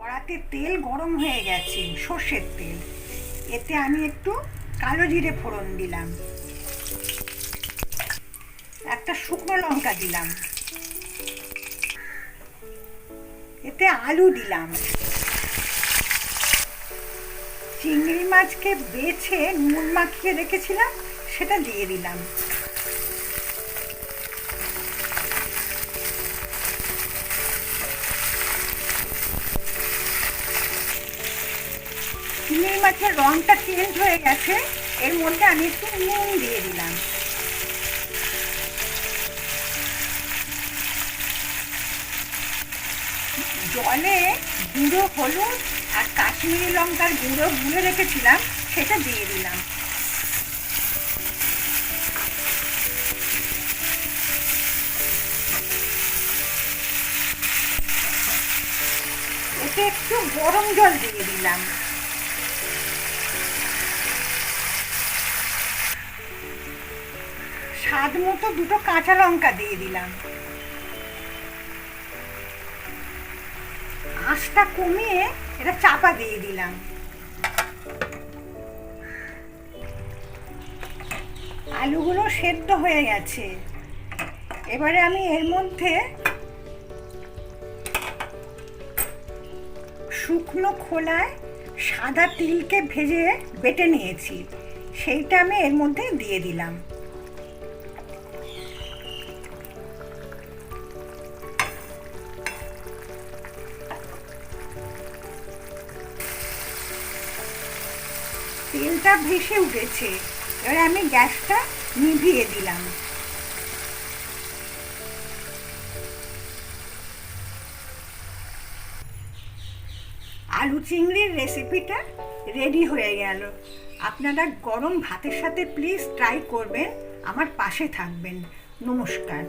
কড়াতে তেল গরম হয়ে গেছে, সর্ষের তেল। এতে আমি একটু কালো জিরে ফোড়ন দিলাম, একটা শুকনো লঙ্কা দিলাম, এতে আলু দিলাম, চিংড়ি মাছকে বেছে নুন মাখিয়ে রেখেছিলাম সেটা দিয়ে দিলাম। চিংড়ি মাছের রংটা চেঞ্জ হয়ে গেছে, এর মধ্যে আমি একটু নুন দিয়ে দিলাম। জলে গুঁড়ো হলুদ আর কাশ্মীরি লঙ্কার গুঁড়ো গুলে রেখেছিলাম সেটা দিয়ে দিলাম। এতে একটু গরম জল দিয়ে দিলাম। স্বাদ মতো দুটো কাঁচা লঙ্কা দিয়ে দিলাম। আঁচটা কমিয়ে এটা চাপা দিয়ে দিলাম। আলুগুলো সেদ্ধ হয়ে গেছে। এবারে আমি এর মধ্যে শুকনো খোলায় সাদা তিলকে ভেজে বেটে নিয়েছি, সেইটা আমি এর মধ্যে দিয়ে দিলাম। তেলটা ভেসে উঠেছে, এবারে আমি গ্যাসটা নিভিয়ে দিলাম। আলু চিংড়ির রেসিপিটা রেডি হয়ে গেল। আপনারা গরম ভাতের সাথে প্লিজ ট্রাই করবেন, আমার পাশে থাকবেন। নমস্কার।